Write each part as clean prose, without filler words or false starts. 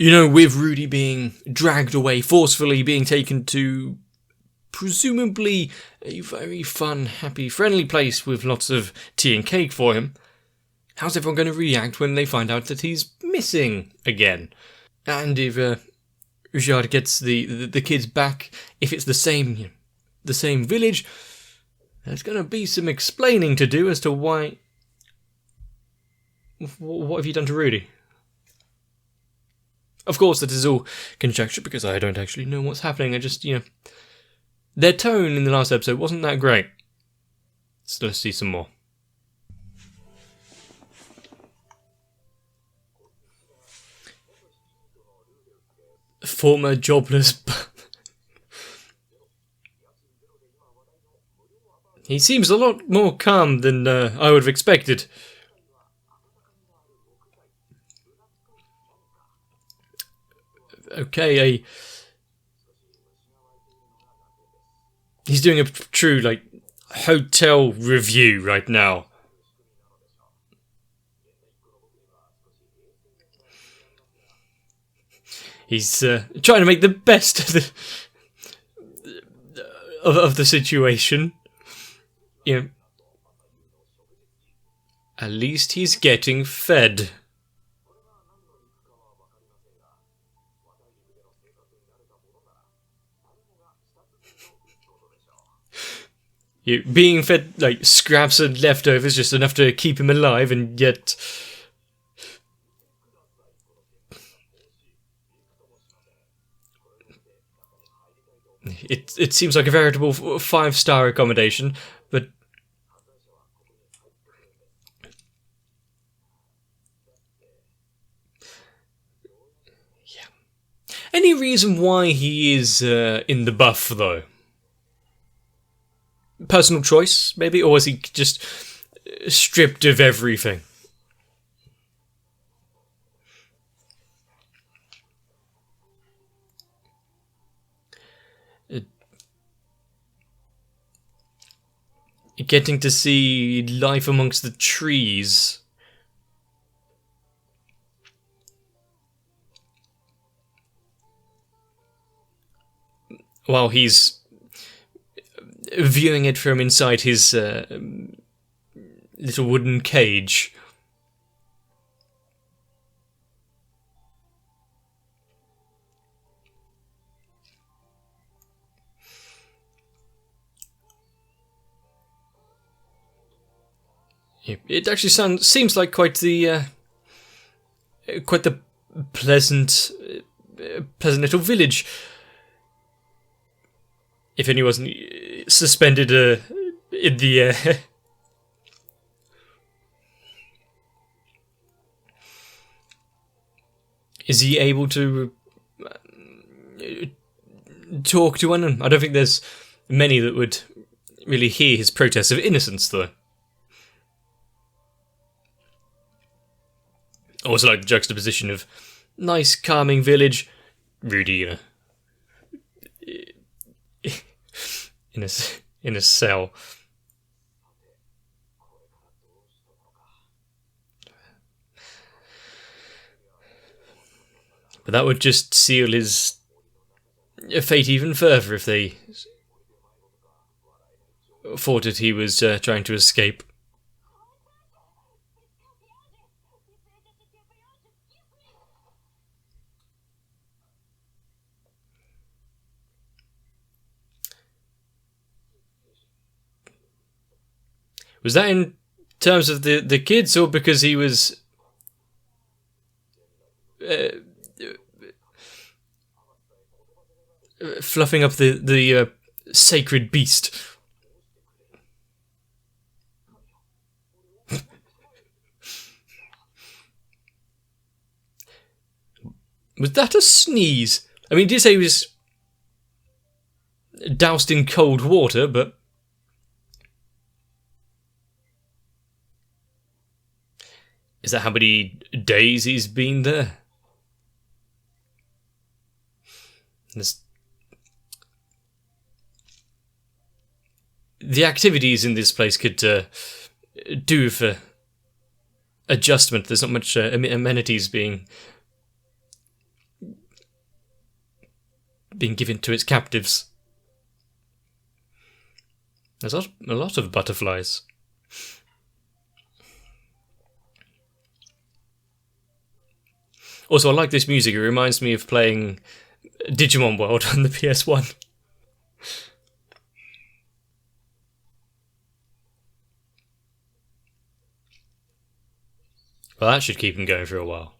with Rudy being dragged away, forcefully being taken to presumably a very fun, happy, friendly place with lots of tea and cake for him, how's everyone going to react when they find out that he's missing again? And if Richard gets the kids back, if it's the same village, there's going to be some explaining to do as to why. What have you done to Rudy? Of course, that is all conjecture because I don't actually know what's happening. I just, their tone in the last episode wasn't that great. So let's see some more. Former jobless. He seems a lot more calm than I would have expected. Okay, he's doing a true, hotel review right now. He's trying to make the best of the situation. At least he's getting fed. Being fed scraps and leftovers just enough to keep him alive, and yet it seems like a veritable 5-star accommodation, but yeah. Any reason why he is in the buff though? Personal choice, maybe? Or is he just stripped of everything? Getting to see life amongst the trees. While he's viewing it from inside his little wooden cage. It actually seems like quite the pleasant little village. If any wasn't suspended in the air. Is he able to talk to anyone? I don't think there's many that would really hear his protests of innocence, though. Also like the juxtaposition of nice, calming village, Rudy, in a cell. But that would just seal his fate even further if they thought that he was trying to escape. Was that in terms of the kids, or because he was fluffing up the sacred beast? Was that a sneeze? I mean, he did say he was doused in cold water, but is that how many days he's been there? The activities in this place could do for adjustment. There's not much amenities being being given to its captives. There's a lot of butterflies. Also, I like this music. It reminds me of playing Digimon World on the PS1. Well, that should keep him going for a while.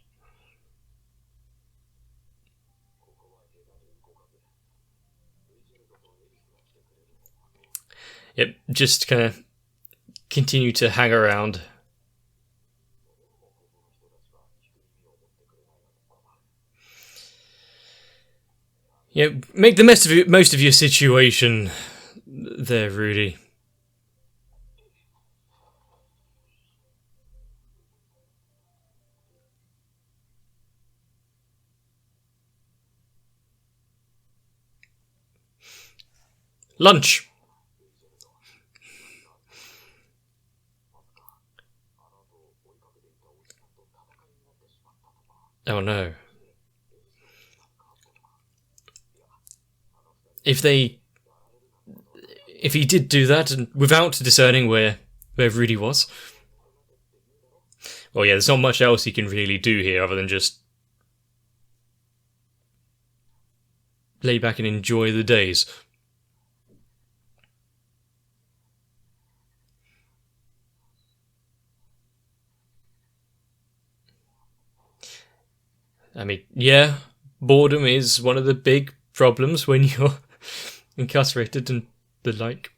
Yep, just kind of continue to hang around. Yeah, make the most of your situation there, Rudy. Lunch. Oh no. If he did do that, and without discerning where Rudy was, well, yeah, there's not much else he can really do here other than just lay back and enjoy the days. I mean, yeah, boredom is one of the big problems when you're incarcerated and the like.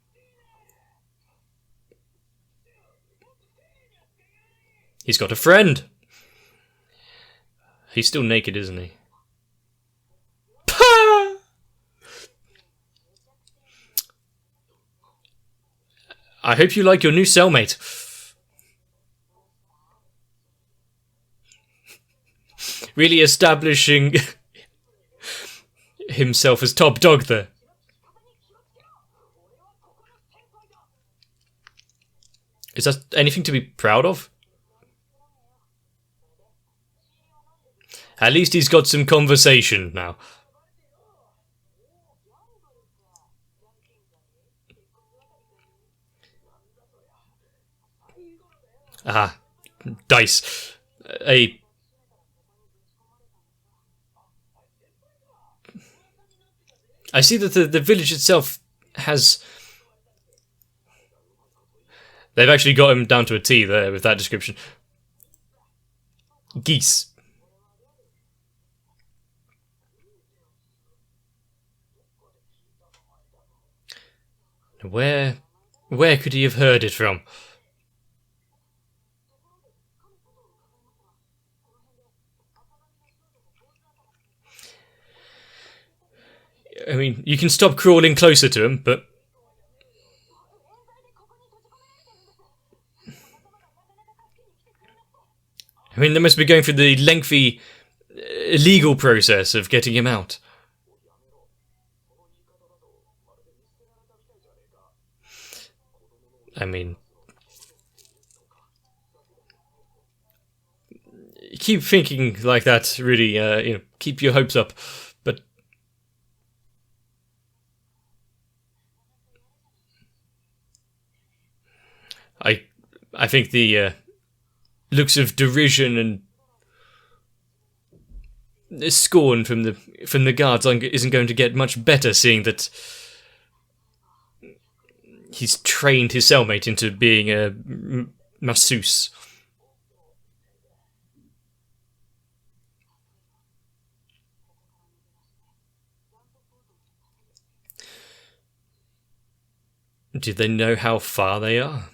He's got a friend. He's still naked, isn't he? Pah! I hope you like your new cellmate. Really establishing himself as top dog there. Is that anything to be proud of? At least he's got some conversation now. Ah, dice. I see that the village itself has... They've actually got him down to a T there with that description. Geese. Where could he have heard it from? I mean, you can stop crawling closer to him, but... I mean, they must be going through the lengthy legal process of getting him out. I mean... Keep thinking like that, really, keep your hopes up, but... I think the looks of derision and scorn from the guards isn't going to get much better, seeing that he's trained his cellmate into being a masseuse. Do they know how far they are?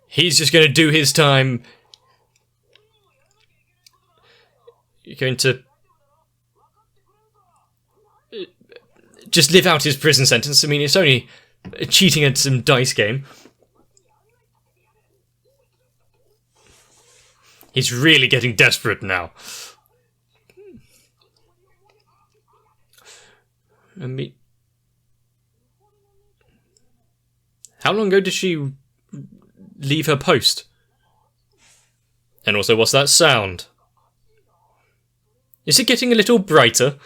He's just going to do his time. You're going to just live out his prison sentence. I mean, it's only cheating at some dice game. He's really getting desperate now. I mean, how long ago did she leave her post. And also, what's that sound? Is it getting a little brighter?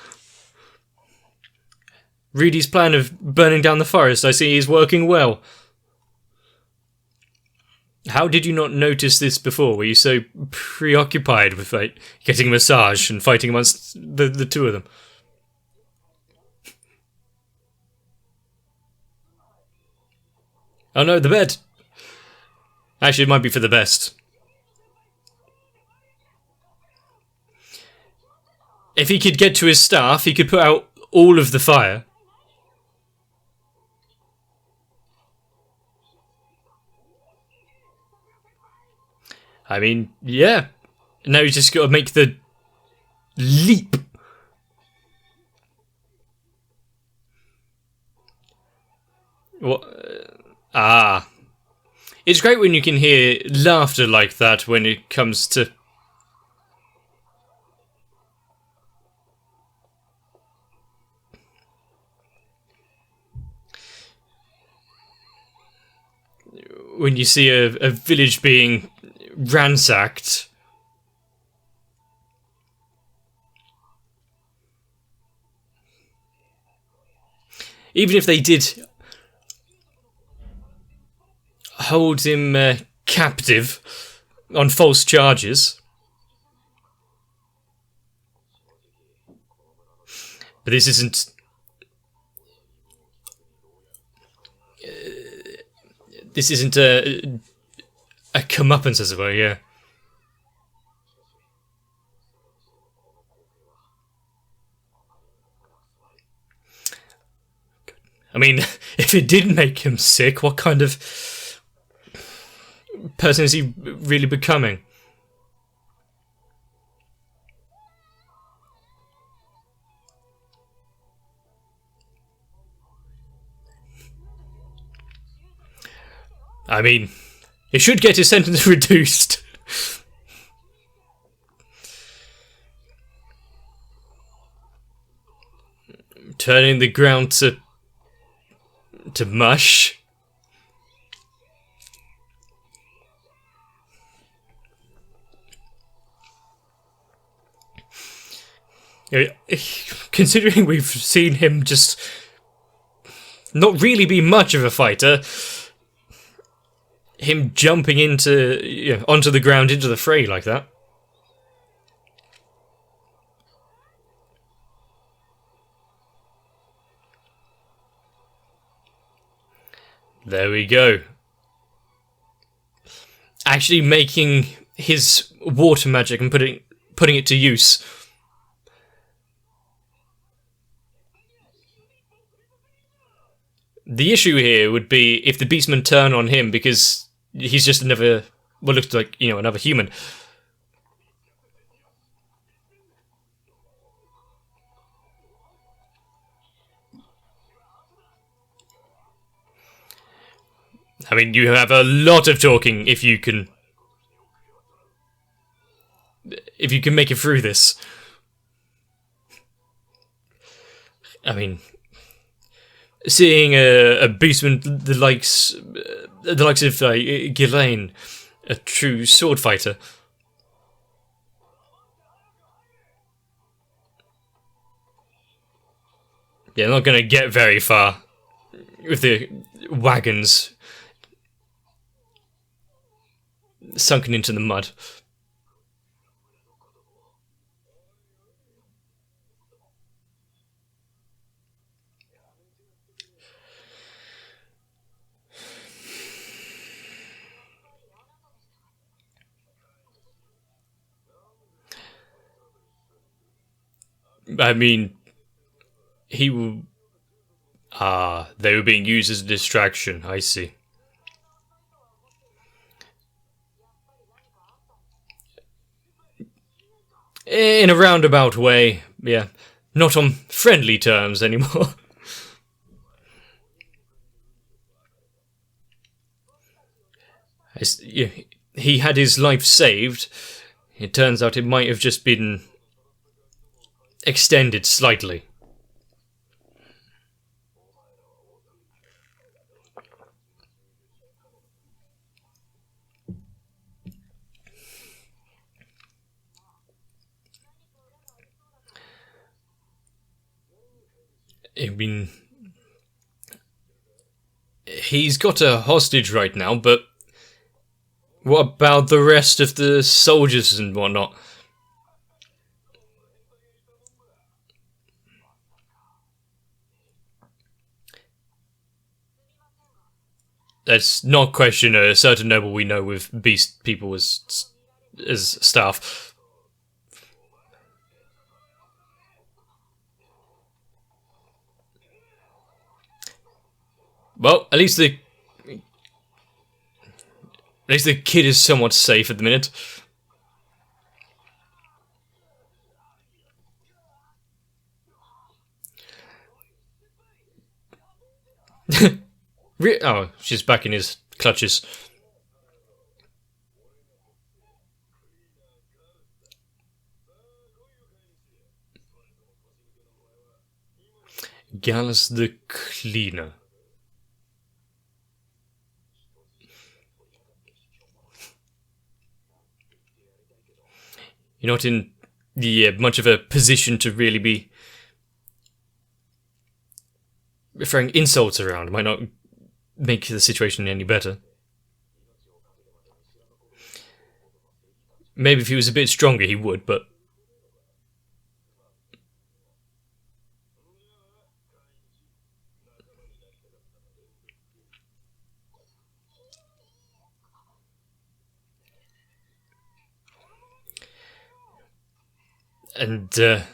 Rudy's plan of burning down the forest, I see, is working well. How did you not notice this before? Were you so preoccupied with getting a massage and fighting amongst the two of them? Oh no, the bed! Actually, it might be for the best. If he could get to his staff, he could put out all of the fire. I mean, yeah. Now he's just got to make the leap. What? It's great when you can hear laughter like that when it comes to... when you see a village being ransacked. Even if they did hold him captive on false charges. But this isn't... this isn't a comeuppance, as it were, yeah. I mean, if it did make him sick, what kind of person is he really becoming? I mean, it should get his sentence reduced. Turning the ground to mush. Considering we've seen him just not really be much of a fighter, him jumping into onto the ground into the fray like that. There we go. Actually making his water magic and putting it to use. The issue here would be if the beastmen turn on him because he's just another, what looks like, another human. I mean, you have a lot of talking if you can make it through this. I mean, seeing a beastman the likes of Ghislaine, a true sword fighter. Yeah, not going to get very far with the wagons sunken into the mud. I mean, he will... they were being used as a distraction, I see. In a roundabout way, yeah. Not on friendly terms anymore. He had his life saved. It turns out it might have just been extended slightly. I mean, he's got a hostage right now, but what about the rest of the soldiers and whatnot? Let's not question a certain noble we know with beast people as staff. Well, at least the kid is somewhat safe at the minute. Oh, she's back in his clutches. Gallus the Cleaner. You're not in much of a position to really be throwing insults around. It might not make the situation any better. Maybe if he was a bit stronger he would, but... And,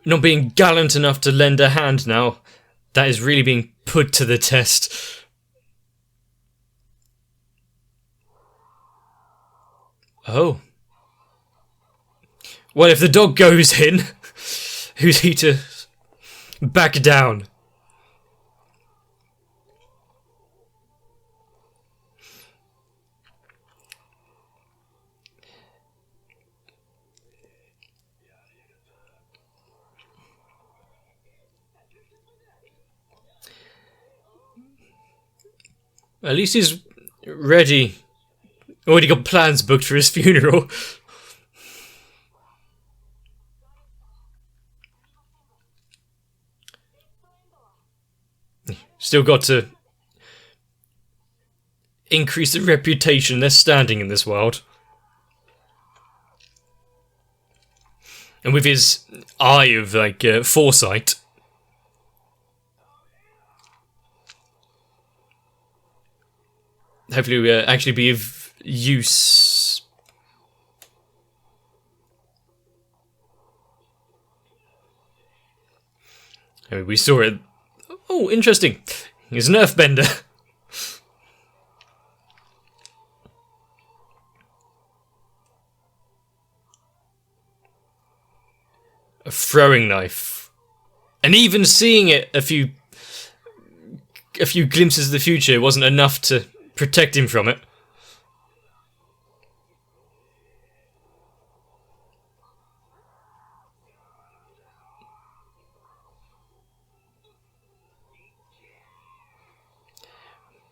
not being gallant enough to lend a hand now, that is really being put to the test. Oh. Well, if the dog goes in, who's he to back down? At least he's ready. Already got plans booked for his funeral. Still got to increase the reputation, their standing in this world. And with his eye of, foresight... hopefully it will actually be of use. I mean, we saw it. Oh, interesting. He's an earthbender. A throwing knife. And even seeing it a few glimpses of the future wasn't enough to protect him from it.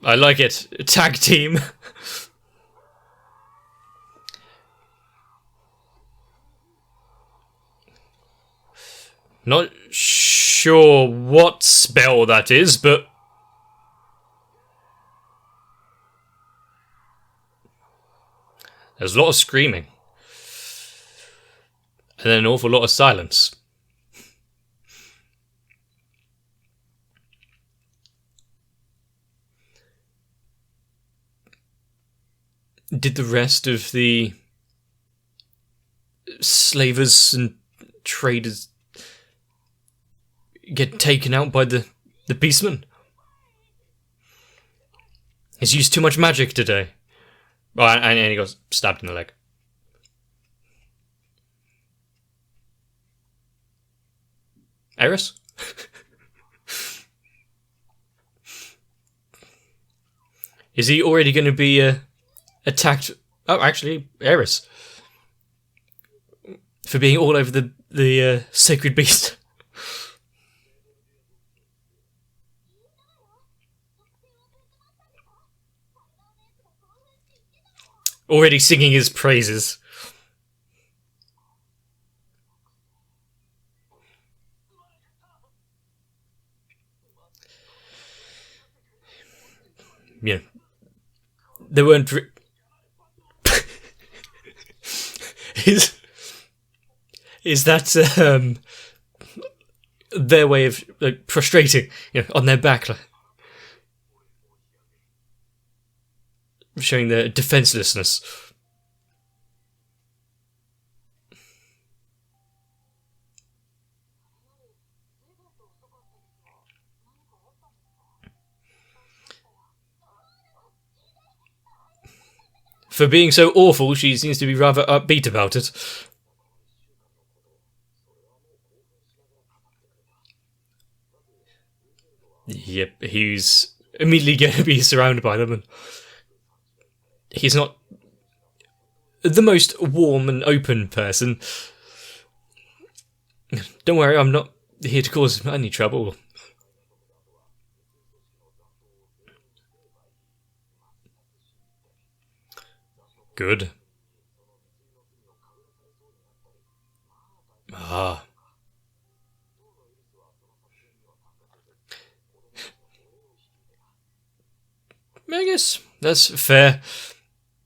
I like it. Tag team. Not sure what spell that is, but... there's a lot of screaming. And then an awful lot of silence. Did the rest of the slavers and traders get taken out by the beastman? He's used too much magic today. Oh, and he got stabbed in the leg. Eris? Is he already going to be attacked? Oh, actually, Eris. For being all over the sacred beast. Already singing his praises. you know, they weren't. Is that their way of like, prostrating, you know, on their back, like, showing their defenselessness? For being so awful, she seems to be rather upbeat about it. Yep, he's immediately going to be surrounded by them, and he's not the most warm and open person. Don't worry, I'm not here to cause any trouble. Good. Ah. I guess that's fair.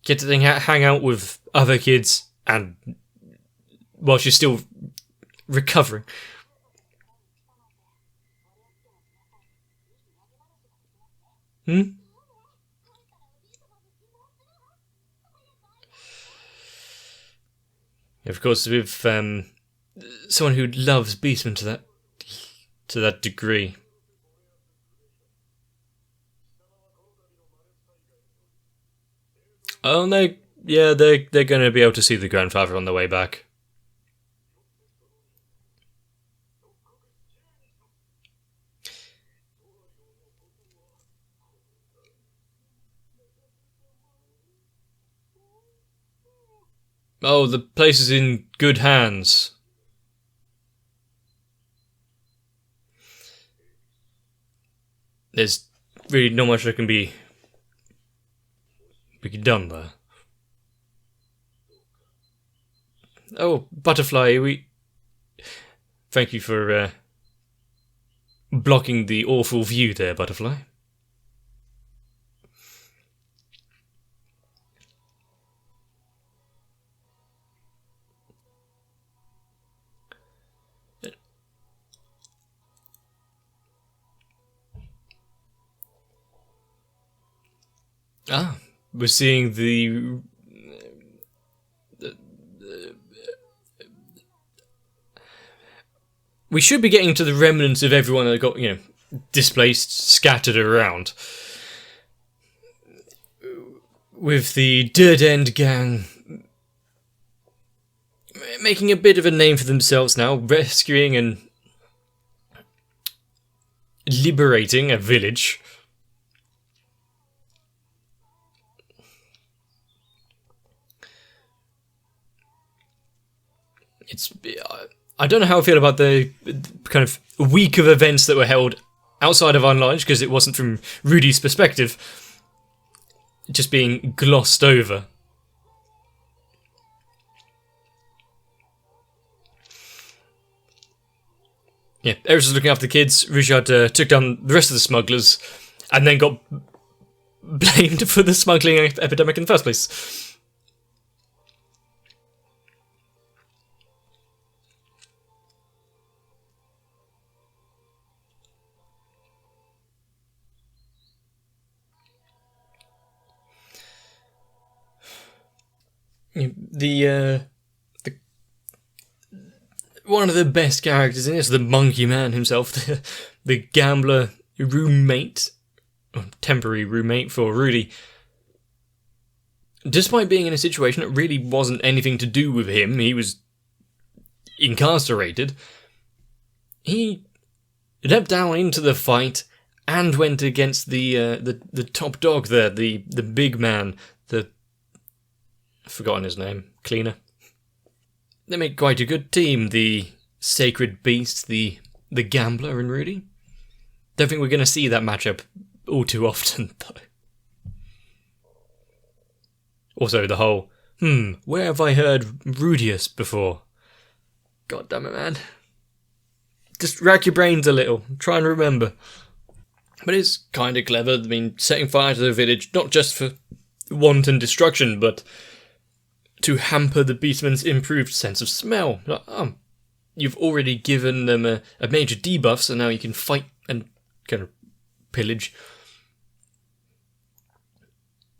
Get to hang out with other kids, and while she's still recovering. Of course, with someone who loves Beastman to that degree. Oh, they're going to be able to see the grandfather on the way back. Oh, the place is in good hands. There's really not much that can be done there. Oh, Butterfly, thank you for blocking the awful view there, Butterfly. Ah, we're seeing we should be getting to the remnants of everyone that got, you know, displaced, scattered around. With the Dirt End gang making a bit of a name for themselves now, rescuing and liberating a village. I don't know how I feel about the kind of week of events that were held outside of Unlodge, because it wasn't from Rudy's perspective, just being glossed over. Yeah, Eris was looking after the kids. Rudyard took down the rest of the smugglers, and then got blamed for the smuggling epidemic in the first place. The one of the best characters in this, the monkey man himself, the gambler roommate, or temporary roommate for Rudy. Despite being in a situation that really wasn't anything to do with him, he was incarcerated, he leapt down into the fight and went against the top dog there, the big man, I've forgotten his name, Cleaner. They make quite a good team, the Sacred Beast, the Gambler and Rudy. Don't think we're going to see that matchup all too often, though. Also, the whole, where have I heard Rudius before? God damn it, man. Just rack your brains a little. Try and remember. But it's kind of clever. I mean, setting fire to the village, not just for wanton destruction, but to hamper the beastmen's improved sense of smell. You've already given them a major debuff, so now you can fight and kind of pillage.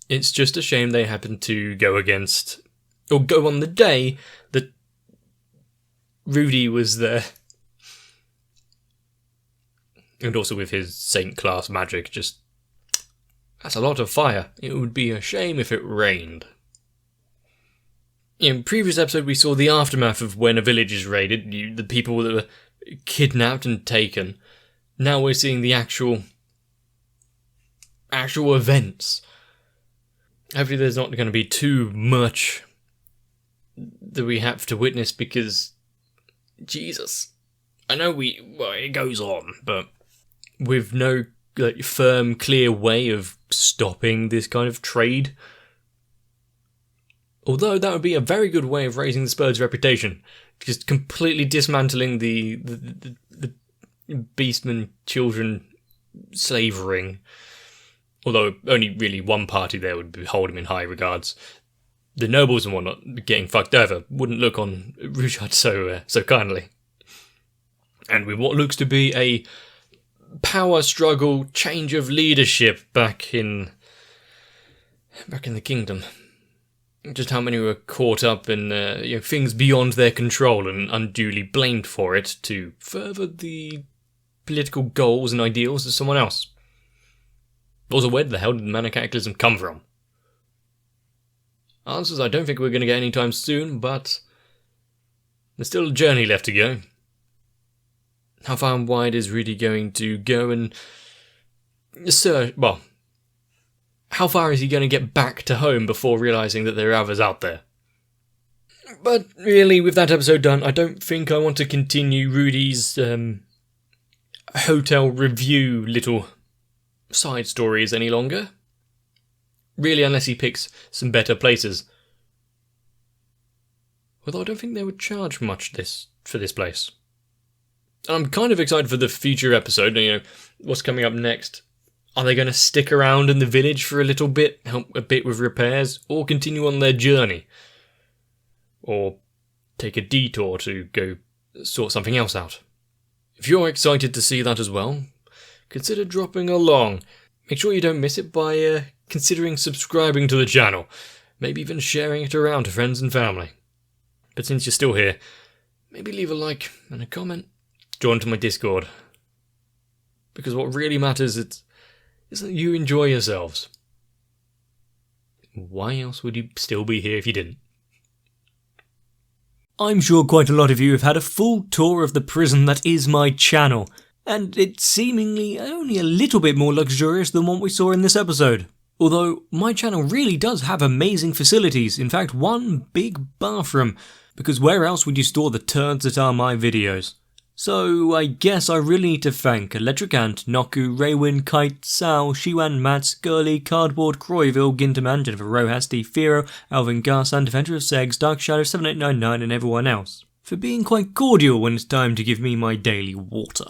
It's just a shame they happen to go against, or go on the day that Rudy was there. And also with his Saint-class magic, that's a lot of fire. It would be a shame if it rained. In previous episode, we saw the aftermath of when a village is raided, the people that were kidnapped and taken. Now we're seeing the actual events. Hopefully there's not going to be too much that we have to witness, because, Jesus, I know it goes on, but with no firm, clear way of stopping this kind of trade. Although that would be a very good way of raising the Spurs' reputation, just completely dismantling the beastmen children slavering. Although only really one party there would hold him in high regards. The nobles and whatnot getting fucked over wouldn't look on Rushard so kindly. And with what looks to be a power struggle, change of leadership back in the kingdom. Just how many were caught up in things beyond their control and unduly blamed for it to further the political goals and ideals of someone else. Also, where the hell did the Mana Cataclysm come from? Answers I don't think we're going to get anytime soon, but there's still a journey left to go. How far and wide is Rudy going to go and search? Well, how far is he going to get back to home before realising that there are others out there? But really, with that episode done, I don't think I want to continue Rudy's hotel review little side stories any longer. Really, unless he picks some better places. Although I don't think they would charge much for this place. I'm kind of excited for the future episode, what's coming up next. Are they going to stick around in the village for a little bit, help a bit with repairs, or continue on their journey? Or take a detour to go sort something else out? If you're excited to see that as well, consider dropping along. Make sure you don't miss it by considering subscribing to the channel, maybe even sharing it around to friends and family. But since you're still here, maybe leave a like and a comment. Join to my Discord. Because what really matters is that you enjoy yourselves. Why else would you still be here if you didn't? I'm sure quite a lot of you have had a full tour of the prison that is my channel, and it's seemingly only a little bit more luxurious than what we saw in this episode. Although my channel really does have amazing facilities, in fact one big bathroom, because where else would you store the turds that are my videos? So I guess I really need to thank Electric Ant, Noku, Raywin, Kite, Sal, Shiwan, Mats, Gurley, Cardboard, Croyville, Ginterman, Jennifer Rojas, Steve Firo, Alvin Garsan, Defender of Segs, Dark Shadow 7899 and everyone else for being quite cordial when it's time to give me my daily water.